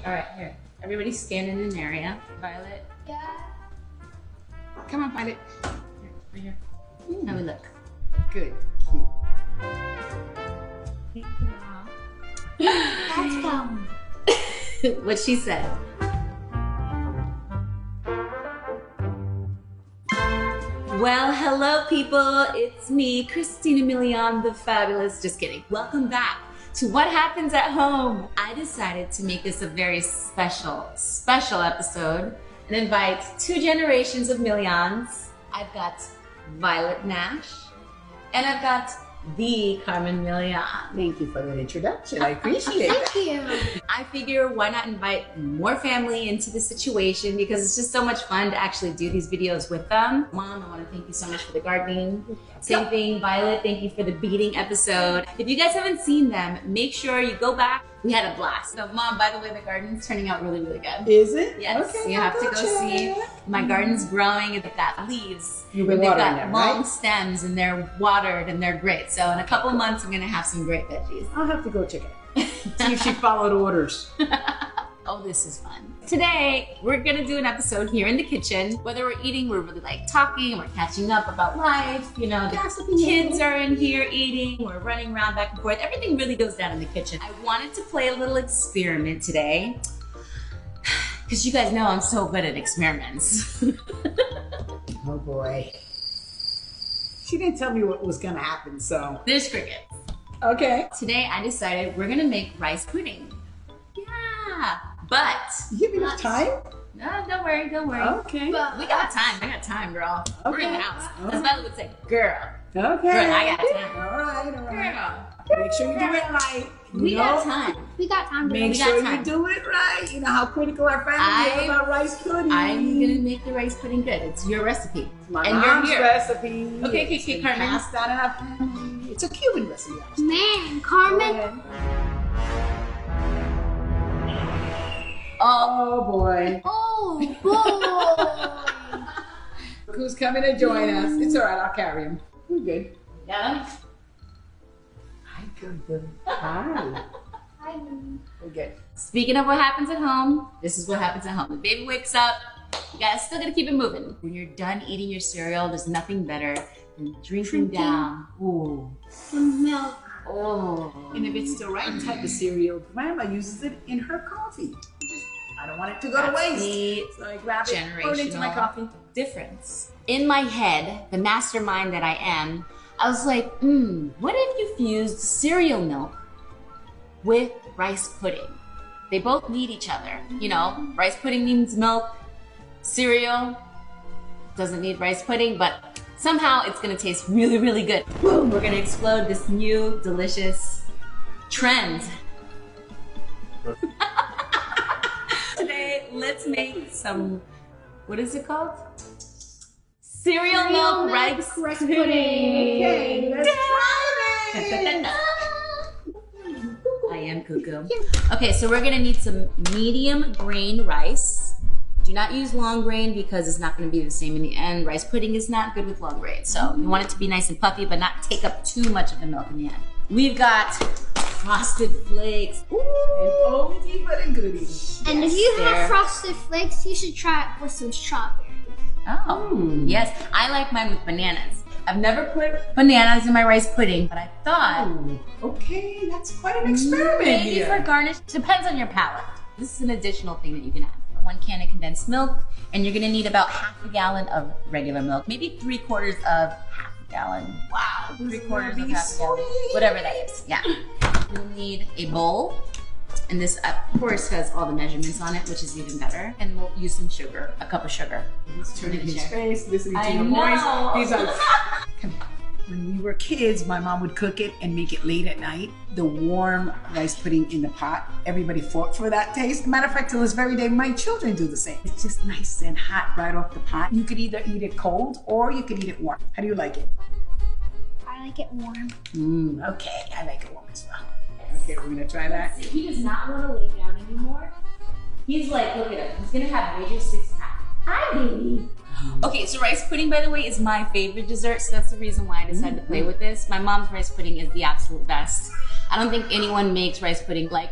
All right, here. Everybody stand in an area. Violet. Yeah. Come on, Violet. Here, right here. How we look? Good. Cute. Let's go. What she said. Well, hello people. It's me, Christina Milian, the fabulous. Just kidding. Welcome back to What Happens at Home. I decided to make this a very special episode and invite two generations of Milians. I've got Violet Nash and I've got the Carmen Milian. Thank you for that introduction. I appreciate it. Thank you. I figure why not invite more family into the situation because it's just so much fun to actually do these videos with them. Mom, I want to thank you so much for the gardening. Same thing, Violet, thank you for the beading episode. If you guys haven't seen them, make sure you go back. We had a blast. So Mom, by the way, the garden's turning out really, really good. Is it? Yes, okay, you have to go see. My garden's growing. It's got leaves. You've been They've watering got them, long right? stems and they're watered and they're great. So in a couple months, I'm gonna have some great veggies. I'll have to go check it out. See if she followed orders. Oh, this is fun. Today, we're gonna do an episode here in the kitchen. Whether we're eating, we're really like talking, we're catching up about life, you know, the kids are in here eating, we're running around back and forth. Everything really goes down in the kitchen. I wanted to play a little experiment today, because you guys know I'm so good at experiments. Oh boy. She didn't tell me what was gonna happen, so. There's crickets. Okay. Today, I decided we're gonna make rice pudding. Yeah, but. You give me enough time? No, don't worry, don't worry. Okay. But We got time, girl. We're in the house. Okay. As Violet would say, girl. Okay. Girl, I got time. All right, all right. Girl. Make sure you do it right. We got time. We got time to Make We got sure time. you do it right. You know how critical our family is about rice pudding. I'm gonna make the rice pudding good. It's your recipe. My and mom's you're here. recipe. Okay, It's been Carmen. passed down in our family. It's a Cuban recipe, actually. Man, Carmen. Oh, Oh boy. Oh boy. Who's coming to join us? It's all right. I'll carry him. We're good. yeah. Hi, good. Hi. We're good. Speaking of what happens at home, this is what happens at home. The baby wakes up, you guys still gotta keep it moving. When you're done eating your cereal, there's nothing better than drinking down. Ooh. Some milk. Oh. And if it's the right type of cereal, Grandma uses it in her coffee. I don't want it to go to waste. The So I grab it, pour it into my generational coffee. difference. In my head, the mastermind that I am, I was like, what if you fused cereal milk with rice pudding? They both need each other. You know, rice pudding needs milk, cereal doesn't need rice pudding, but somehow it's gonna taste really, really good. Boom, we're gonna explode this new, delicious trend. Today, let's make some, what is it called? Cereal milk rice pudding. Okay, let's try it. I am cuckoo. Okay, so we're gonna need some medium grain rice. Do not use long grain because it's not gonna be the same in the end. Rice pudding is not good with long grain. So you want it to be nice and puffy, but not take up too much of the milk in the end. We've got frosted flakes. Ooh. An oldie but a goodie. And if you have frosted flakes, you should try it with some strawberries. Oh, yes. I like mine with bananas. I've never put bananas in my rice pudding, but I thought Okay, that's quite an experiment maybe here. for garnish. Depends on your palate. This is an additional thing that you can add. 1 can of condensed milk, and you're gonna need about half a gallon of regular milk, maybe 3/4 of half a gallon. Wow, 3/4 of half a gallon, whatever that is. Yeah. You'll need a bowl, and this of course has all the measurements on it, which is even better. And we'll use some sugar, a cup of sugar. He's turning his face, listening to I your know. voice. He's like, come here. When we were kids, my mom would cook it and make it late at night. The warm rice pudding in the pot. Everybody fought for that taste. Matter of fact, till this very day, my children do the same. It's just nice and hot right off the pot. You could either eat it cold or you could eat it warm. How do you like it? I like it warm. Okay, I like it warm as well. Okay, we're gonna try that. He does not want to lay down anymore. He's like, look at him. He's gonna have a major 6-pack. Hi, baby. Okay, so rice pudding, by the way, is my favorite dessert, so that's the reason why I decided to play with this. My mom's rice pudding is the absolute best. I don't think anyone makes rice pudding like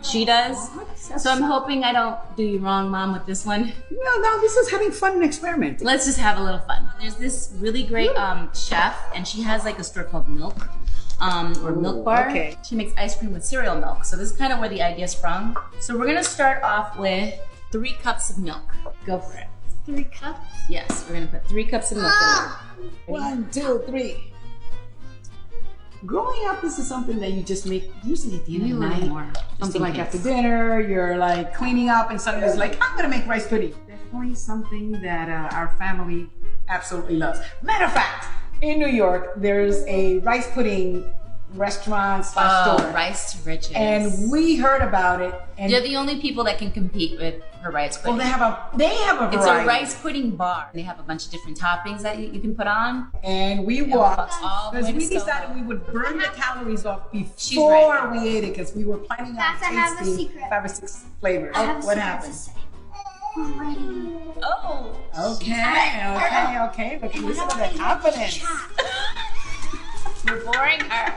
she does. So I'm hoping I don't do you wrong, Mom, with this one. No, this is having fun and experimenting. Let's just have a little fun. There's this really great chef, and she has like a store called Milk, or Milk Bar. Okay. She makes ice cream with cereal milk. So this is kind of where the idea's from. So we're gonna start off with 3 cups of milk. Go for it. 3 cups? Yes, we're gonna put 3 cups of milk in there. 1, 2, 3. Growing up, this is something that you just make usually at the end of the night. More. Something like after dinner, you're like cleaning up and suddenly it's like, I'm gonna make rice pudding. Definitely something that our family absolutely loves. Matter of fact, in New York, there's a rice pudding restaurant / store. Rice to riches. And we heard about it. And they're the only people that can compete with her rice pudding. well, they have a variety. It's a rice pudding bar. They have a bunch of different toppings that you can put on. And we walked all the because way we to decided Soho. we would burn the calories off She's before right. we ate it because we were planning on Guys, I have a tasting secret. 5 or 6 flavors. I have a What secret happened? to say. Already. Oh. Okay. Listen to the confidence. You're boring her.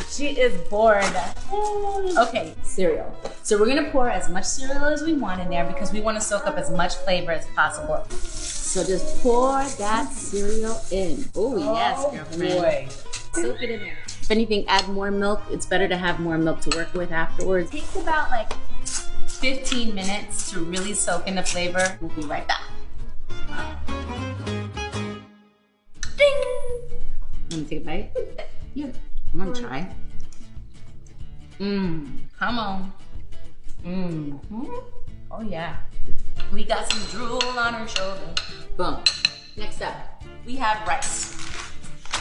She is bored. Okay, cereal. So we're gonna pour as much cereal as we want in there because we want to soak up as much flavor as possible. So just pour that cereal in. Oh yes, girlfriend. Boy. Soak it in there. If anything, add more milk. It's better to have more milk to work with afterwards. It takes about like 15 minutes to really soak in the flavor. We'll be right back. Ding! Want to take a bite? Yeah. I'm gonna try. Come on. Oh yeah. We got some drool on her shoulder. Boom. Next up, we have rice.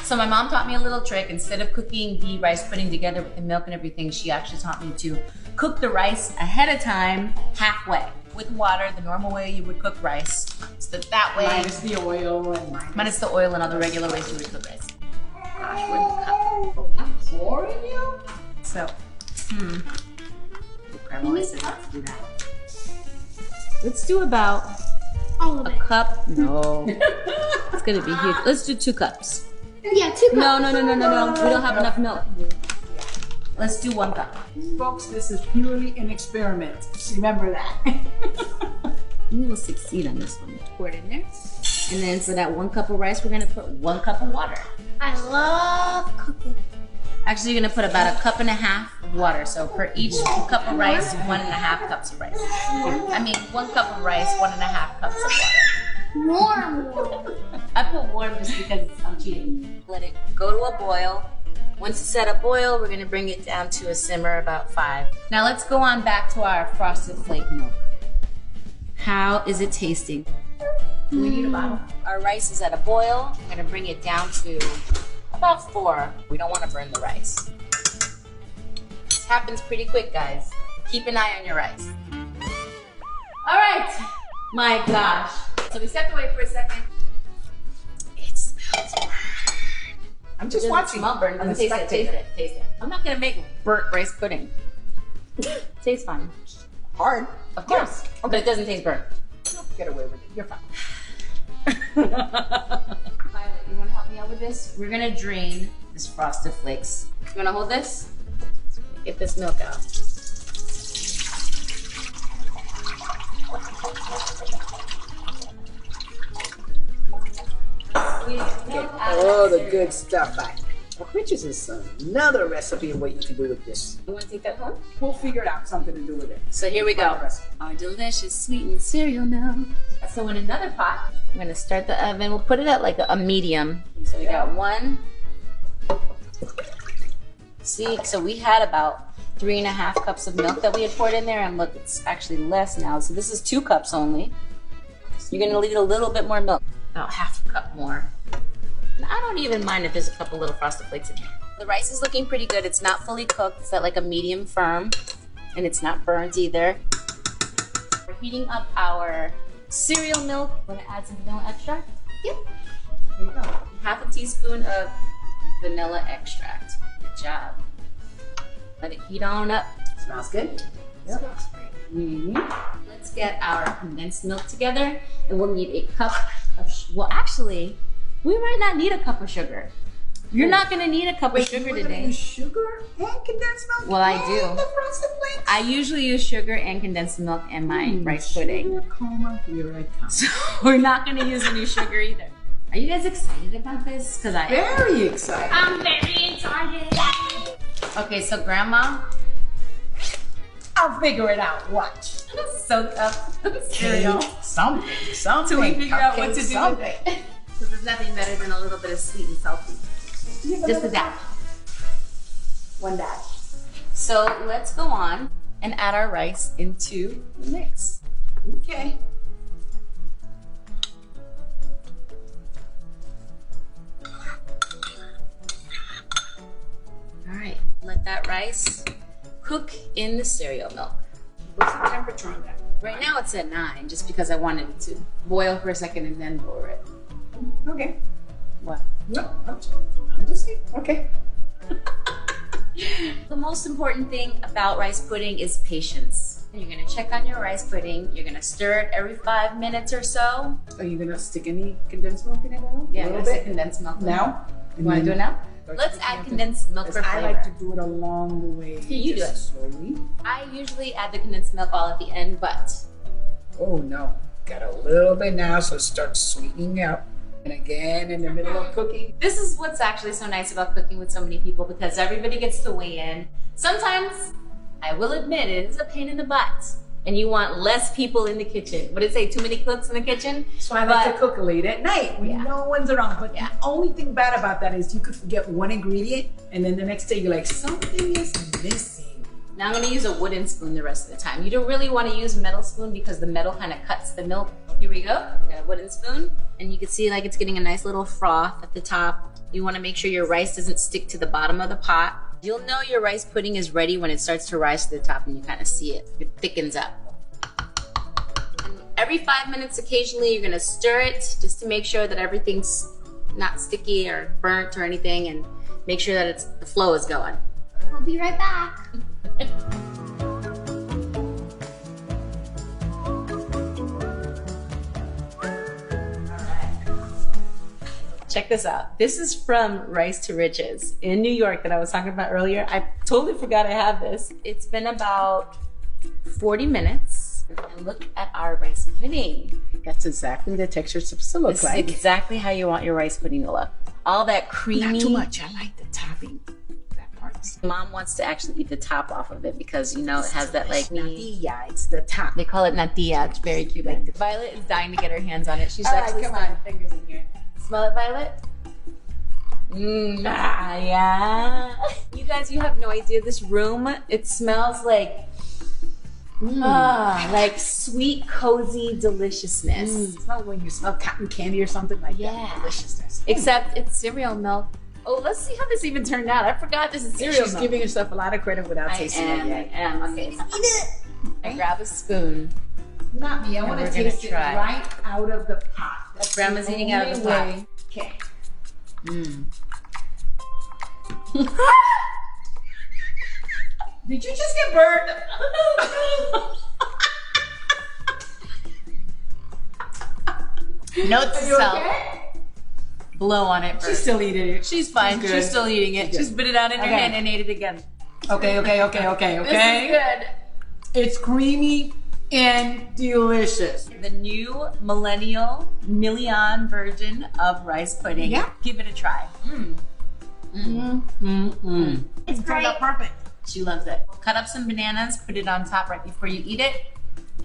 So my mom taught me a little trick. Instead of cooking the rice pudding together with the milk and everything, she actually taught me to cook the rice ahead of time, halfway, with water, the normal way you would cook rice. So that way, Minus the oil and minus the oil and all the regular ways you would cook rice. Gosh, where's the cup? I'm boring you? So, grandma always says not to do that. Let's do about All of a it. cup. No, it's gonna be huge. Let's do 2 cups. Yeah, 2 cups. No. We don't have enough milk. Let's do 1 cup. Folks, this is purely an experiment. Remember that. We will succeed on this one. Pour it in there. And then for that 1 cup of rice, we're gonna put 1 cup of water. I love cooking. Actually, you're gonna put about 1.5 cups of water. So per each cup of rice, 1.5 cups of rice. I mean, 1 cup of rice, 1.5 cups of water. Warm. I put warm just because I'm cheating. Let it go to a boil. Once it's at a boil, we're gonna bring it down to a simmer about 5. Now let's go on back to our frosted flake milk. How is it tasting? We need a bottle. Our rice is at a boil. I'm gonna bring it down to about 4. We don't wanna burn the rice. This happens pretty quick, guys. Keep an eye on your rice. All right, my gosh. So we stepped away for a second. It smells burnt. I'm just watching. Smell burnt. I'm a Taste it, spectator. taste it. I'm not gonna make burnt rice pudding. Tastes fine. Hard. Of course. Yeah. But it doesn't taste burnt. Get away with it. You're fine. Violet, you wanna help me out with this? We're gonna drain this frosted flakes. You wanna hold this? Get this milk out. Oh, the good stuff. Which is another recipe of what you can do with this. You wanna take that home? We'll figure out something to do with it. So here we go. Our delicious sweetened cereal milk. So in another pot, I'm gonna start the oven. We'll put it at like a medium. So we got 1. See, so we had about 3.5 cups of milk that we had poured in there, and look, it's actually less now. So this is 2 cups only. You're gonna need a little bit more milk, about 1/2 cup more. And I don't even mind if there's a couple little frosted flakes in here. The rice is looking pretty good. It's not fully cooked. It's at like a medium firm, and it's not burnt either. We're heating up our cereal milk. We're gonna add some vanilla extract. Yep. There you go. 1/2 teaspoon of vanilla extract. Good job. Let it heat on up. Smells good. Yep. Smells great. Let's get our condensed milk together, and we'll need a cup of, well actually, we might not need a cup of sugar. You're not gonna need a cup of sugar today. Use sugar and condensed milk. Well, I and do. The frosted flakes. I usually use sugar and condensed milk in my rice pudding. Sugar coma, here I come. So we're not gonna use any sugar either. Are you guys excited about this? Because I am. Very excited. I'm very excited. Okay, so Grandma, I'll figure it out. Watch. soak up cereal. Something. Till we figure out what to do Cupcake, with it. Because there's nothing better than a little bit of sweet and salty. Just a dash. One dash. So let's go on and add our rice into the mix. Okay. All right, let that rice cook in the cereal milk. What's the temperature on that? Right now it's at 9, just because I wanted it to boil for a second and then lower it. Okay. What? No, I'm just saying. Okay. The most important thing about rice pudding is patience. You're gonna check on your rice pudding. You're gonna stir it every 5 minutes or so. Are you gonna stick any condensed milk in it at all? Yeah, a I'm little gonna bit. stick condensed milk in Now? You wanna do it now? Let's add condensed milk for I flavor. like to do it along the way. Here, you do it. Slowly. I usually add the condensed milk all at the end, but Oh no. Got a little bit now, so it starts sweetening out. And again, in the middle of cooking. this is what's actually so nice about cooking with so many people, because everybody gets to weigh in. Sometimes, I will admit, it is a pain in the butt. And you want less people in the kitchen. What did it say? Too many cooks in the kitchen? So I like to cook late at night when Yeah. no one's around. But Yeah. the only thing bad about that is you could forget one ingredient, and then the next day you're like, something is missing. Now I'm gonna use a wooden spoon the rest of the time. You don't really wanna use a metal spoon because the metal kind of cuts the milk. Here we go, got a wooden spoon. And you can see like it's getting a nice little froth at the top. You wanna make sure your rice doesn't stick to the bottom of the pot. You'll know your rice pudding is ready when it starts to rise to the top and you kind of see it. It thickens up. And every 5 minutes occasionally you're gonna stir it just to make sure that everything's not sticky or burnt or anything, and make sure that the flow is going. We'll be right back. Check this out. This is from Rice to Riches in New York that I was talking about earlier. I totally forgot I have this. It's been about 40 minutes. And look at our rice pudding. That's exactly the texture it's supposed to look This like. is exactly how you want your rice pudding to look. All that creamy. Not too much. I like the topping. That part. Mom wants to actually eat the top off of it because, you know, it has that like natilla. It's the top. They call it natilla. It's very cute. Like, Violet is dying to get her hands on it. She's All right, actually come sticking on. her fingers in here. Smell it, Violet? Yeah. You guys, you have no idea. This room, it smells like, like sweet, cozy deliciousness. It smells when you smell cotton candy or something like Yeah. that. Deliciousness. Except it's cereal milk. Oh, let's see how this even turned out. I forgot this is cereal She's milk. giving herself a lot of credit without I tasting it yet. am. Okay, eat it. I grab a spoon. Not me. I want we're to gonna taste it try. right out of the pot. That's Grandma's the eating out of the only pot. way. Okay. Did you just get burned? Note to Are you self. okay? Blow on it first. She's still eating it. She's fine. She's She's, good. still eating it. She's She spit it out in her Okay. hand and ate it again. Okay. This is good. It's creamy and delicious. The new millennial Milian version of rice pudding. Yeah. Give it a try. It's Turned great. out perfect. She loves it. Cut up some bananas, put it on top right before you eat it.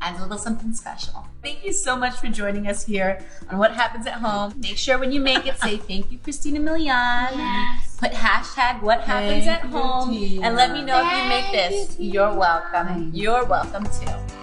Adds a little something special. Thank you so much for joining us here on What Happens at Home. Make sure when you make it, say thank you, Christina Milian. Yes. Put hashtag What Happens Thank at you, Home Tina. and let me know if you make Thank this. you, You're Tina. welcome. You're welcome too.